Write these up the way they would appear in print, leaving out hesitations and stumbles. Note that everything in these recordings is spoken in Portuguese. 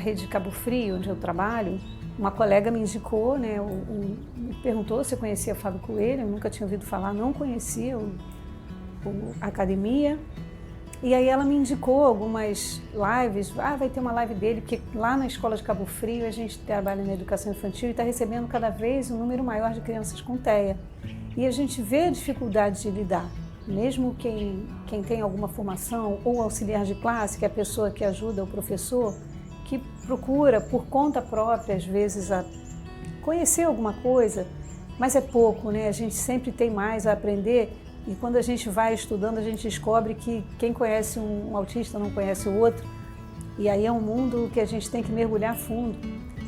Rede Cabo Frio, onde eu trabalho, uma colega me indicou, né, me perguntou se eu conhecia Fábio Coelho, eu nunca tinha ouvido falar, não conhecia a academia. E aí ela me indicou algumas lives, vai ter uma live dele, porque lá na Escola de Cabo Frio a gente trabalha na educação infantil e está recebendo cada vez um número maior de crianças com TEA. E a gente vê a dificuldade de lidar, mesmo quem tem alguma formação, ou auxiliar de classe, que é a pessoa que ajuda o professor, que procura por conta própria, às vezes, a conhecer alguma coisa, mas é pouco, né? A gente sempre tem mais a aprender. E quando a gente vai estudando, a gente descobre que quem conhece um autista não conhece o outro. E aí é um mundo que a gente tem que mergulhar fundo.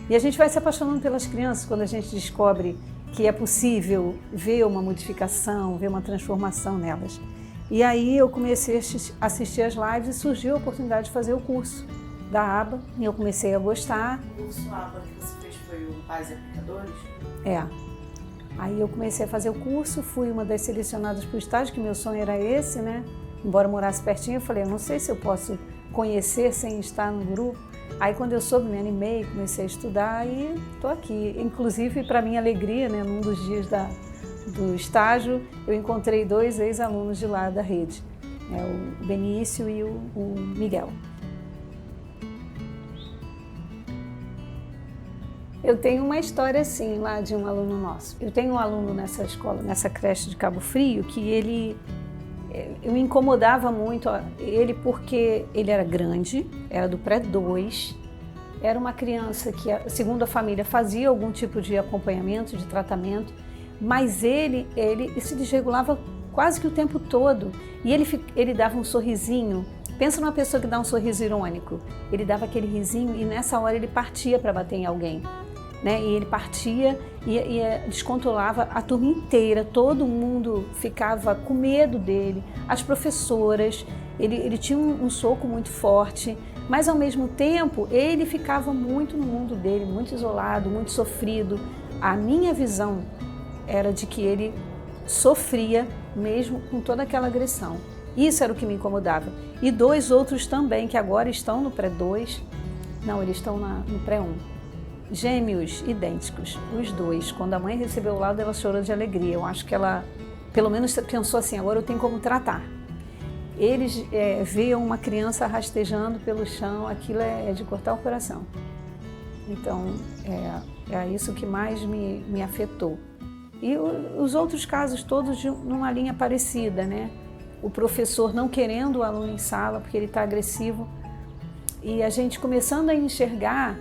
E a gente vai se apaixonando pelas crianças quando a gente descobre que é possível ver uma modificação, ver uma transformação nelas. E aí eu comecei a assistir as lives e surgiu a oportunidade de fazer o curso da ABA. E eu comecei a gostar. O curso ABA que você fez foi o Pais e Aplicadores? É. Aí eu comecei a fazer o curso, fui uma das selecionadas para o estágio, que meu sonho era esse, né? Embora eu morasse pertinho, eu falei, eu não sei se eu posso conhecer sem estar no grupo. Aí quando eu soube, me animei, comecei a estudar e estou aqui. Inclusive, para minha alegria, né, num dos dias do estágio, eu encontrei 2 ex-alunos de lá da rede, o Benício e o Miguel. Eu tenho uma história assim lá de um aluno nosso. Eu tenho um aluno nessa escola, nessa creche de Cabo Frio, que eu me incomodava muito ele porque ele era grande, era do pré-2, era uma criança que, segundo a família, fazia algum tipo de acompanhamento, de tratamento, mas ele se desregulava quase que o tempo todo. E ele dava um sorrisinho. Pensa numa pessoa que dá um sorriso irônico. Ele dava aquele risinho e nessa hora ele partia para bater em alguém. Né? E ele partia e descontrolava a turma inteira, todo mundo ficava com medo dele, as professoras, ele tinha um soco muito forte, mas ao mesmo tempo ele ficava muito no mundo dele, muito isolado, muito sofrido. A minha visão era de que ele sofria mesmo com toda aquela agressão. Isso era o que me incomodava. E 2 outros também, que agora estão no pré-2, não, eles estão no pré-1. Gêmeos idênticos, os 2. Quando a mãe recebeu o laudo, ela chorou de alegria. Eu acho que ela, pelo menos, pensou assim, agora eu tenho como tratar. Eles viam uma criança rastejando pelo chão, aquilo é de cortar o coração. Então, é isso que mais me afetou. E os outros casos todos numa linha parecida, né? O professor não querendo o aluno em sala porque ele está agressivo. E a gente começando a enxergar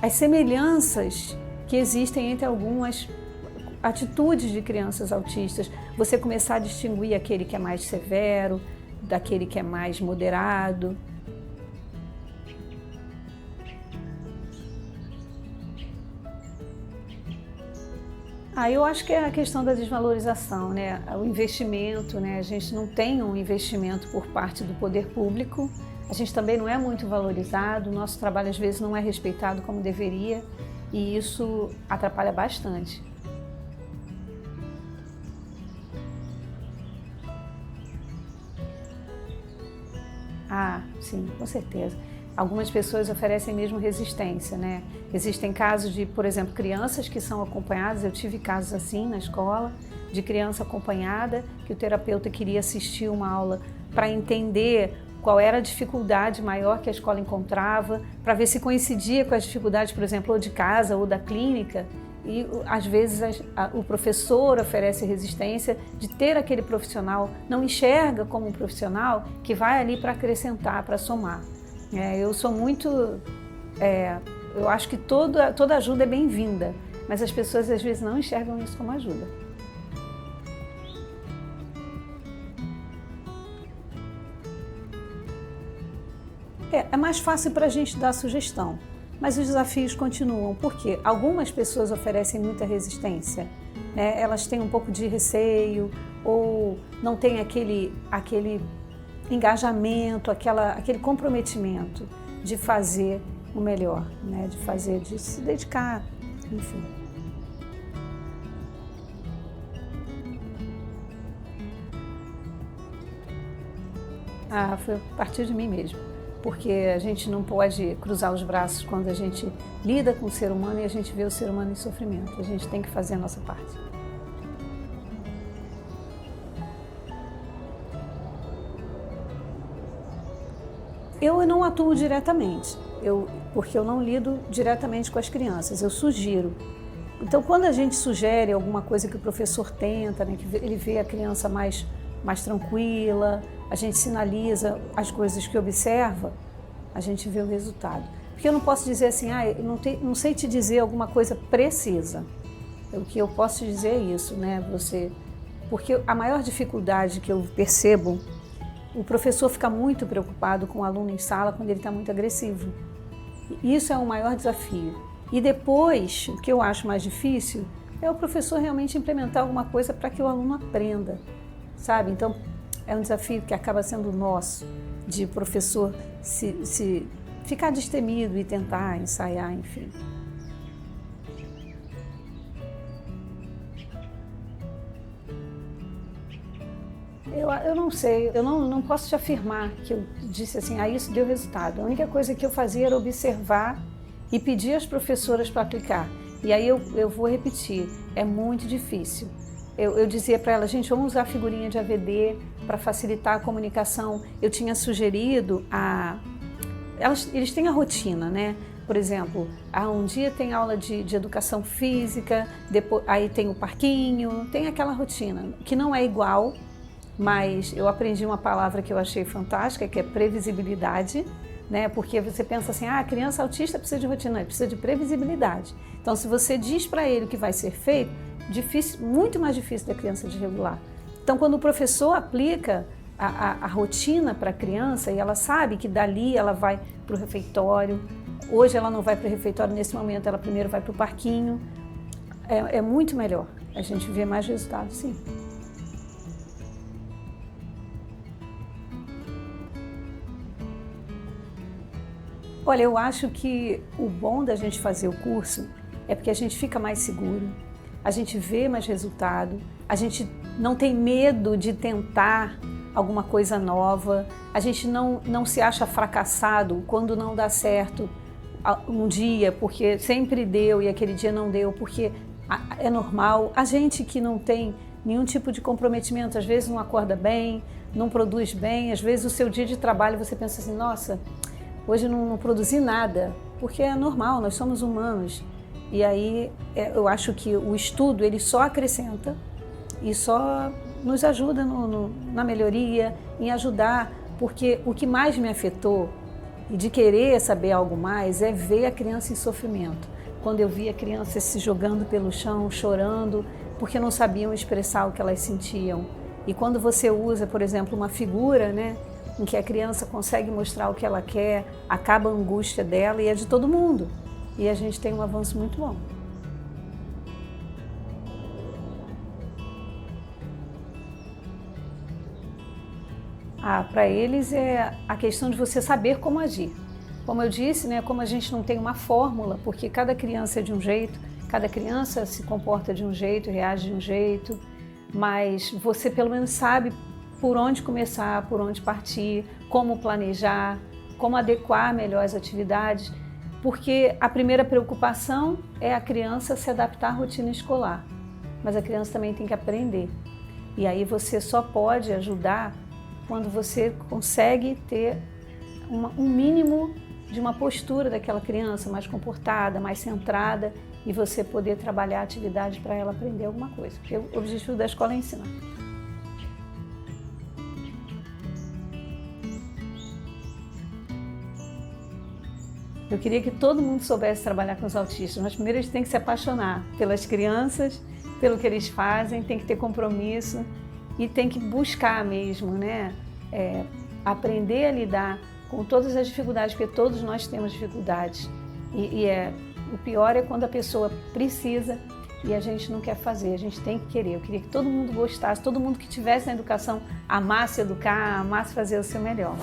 as semelhanças que existem entre algumas atitudes de crianças autistas, você começar a distinguir aquele que é mais severo, daquele que é mais moderado. Eu acho que é a questão da desvalorização, né? O investimento, né? A gente não tem um investimento por parte do poder público. A gente também não é muito valorizado, o nosso trabalho às vezes não é respeitado como deveria e isso atrapalha bastante. Sim, com certeza. Algumas pessoas oferecem mesmo resistência, né? Existem casos de, por exemplo, crianças que são acompanhadas, eu tive casos assim na escola, de criança acompanhada, que o terapeuta queria assistir uma aula para entender qual era a dificuldade maior que a escola encontrava, para ver se coincidia com as dificuldades, por exemplo, ou de casa ou da clínica. E às vezes o professor oferece resistência de ter aquele profissional, não enxerga como um profissional que vai ali para acrescentar, para somar. Eu sou muito... eu acho que toda ajuda é bem-vinda, mas as pessoas às vezes não enxergam isso como ajuda. É mais fácil para a gente dar sugestão, mas os desafios continuam, porque algumas pessoas oferecem muita resistência, né? Elas têm um pouco de receio ou não têm aquele engajamento, aquele comprometimento de fazer o melhor, né? De se dedicar, enfim. Foi a partir de mim mesmo. porque a gente não pode cruzar os braços quando a gente lida com o ser humano e a gente vê o ser humano em sofrimento. A gente tem que fazer a nossa parte. Eu não atuo diretamente, porque eu não lido diretamente com as crianças, eu sugiro. Então, quando a gente sugere alguma coisa que o professor tenta, né, que ele vê a criança mais tranquila, a gente sinaliza as coisas que observa, a gente vê o resultado. Porque eu não posso dizer assim, eu não sei te dizer alguma coisa precisa. O que eu posso te dizer é isso, né? Porque a maior dificuldade que eu percebo, o professor fica muito preocupado com o aluno em sala quando ele está muito agressivo. Isso é o maior desafio. E depois, o que eu acho mais difícil é o professor realmente implementar alguma coisa para que o aluno aprenda, sabe? Então, é um desafio que acaba sendo nosso, de professor se ficar destemido e tentar ensaiar, enfim. Eu não sei, eu não posso te afirmar que eu disse assim, isso deu resultado. A única coisa que eu fazia era observar e pedir às professoras para aplicar. E aí eu vou repetir, é muito difícil. Eu dizia para elas, gente, vamos usar a figurinha de AVD para facilitar a comunicação. Eu tinha sugerido eles têm a rotina, né? Por exemplo, um dia tem aula de educação física, depois, aí tem o parquinho, tem aquela rotina, que não é igual, mas eu aprendi uma palavra que eu achei fantástica, que é previsibilidade, né? Porque você pensa assim, a criança autista precisa de rotina, ele precisa de previsibilidade. Então, se você diz para ele o que vai ser feito, muito mais difícil da criança desregular. Então, quando o professor aplica a rotina para a criança e ela sabe que dali ela vai para o refeitório, hoje ela não vai para o refeitório nesse momento, ela primeiro vai para o parquinho, é muito melhor. A gente vê mais resultados, sim. Olha, eu acho que o bom da gente fazer o curso é porque a gente fica mais seguro, a gente vê mais resultado, a gente não tem medo de tentar alguma coisa nova, a gente não se acha fracassado quando não dá certo um dia, porque sempre deu e aquele dia não deu, porque é normal. A gente que não tem nenhum tipo de comprometimento, às vezes não acorda bem, não produz bem, às vezes o seu dia de trabalho você pensa assim, nossa, hoje não produzi nada, porque é normal, nós somos humanos. E aí eu acho que o estudo ele só acrescenta e só nos ajuda na melhoria, em ajudar, porque o que mais me afetou e de querer saber algo mais é ver a criança em sofrimento. Quando eu vi a criança se jogando pelo chão, chorando, porque não sabiam expressar o que elas sentiam. E quando você usa, por exemplo, uma figura, né, em que a criança consegue mostrar o que ela quer, acaba a angústia dela e é de todo mundo. E a gente tem um avanço muito bom. Para eles é a questão de você saber como agir. Como eu disse, né, como a gente não tem uma fórmula, porque cada criança é de um jeito, cada criança se comporta de um jeito, reage de um jeito, mas você pelo menos sabe por onde começar, por onde partir, como planejar, como adequar melhor as atividades, porque a primeira preocupação é a criança se adaptar à rotina escolar, mas a criança também tem que aprender. E aí você só pode ajudar quando você consegue ter um mínimo de uma postura daquela criança mais comportada, mais centrada, e você poder trabalhar a atividade para ela aprender alguma coisa, porque o objetivo da escola é ensinar. Eu queria que todo mundo soubesse trabalhar com os autistas, mas primeiro a gente tem que se apaixonar pelas crianças, pelo que eles fazem, tem que ter compromisso e tem que buscar mesmo, né? Aprender a lidar com todas as dificuldades, porque todos nós temos dificuldades. O pior é quando a pessoa precisa e a gente não quer fazer, a gente tem que querer. Eu queria que todo mundo gostasse, todo mundo que estivesse na educação amasse educar, amasse fazer o seu melhor.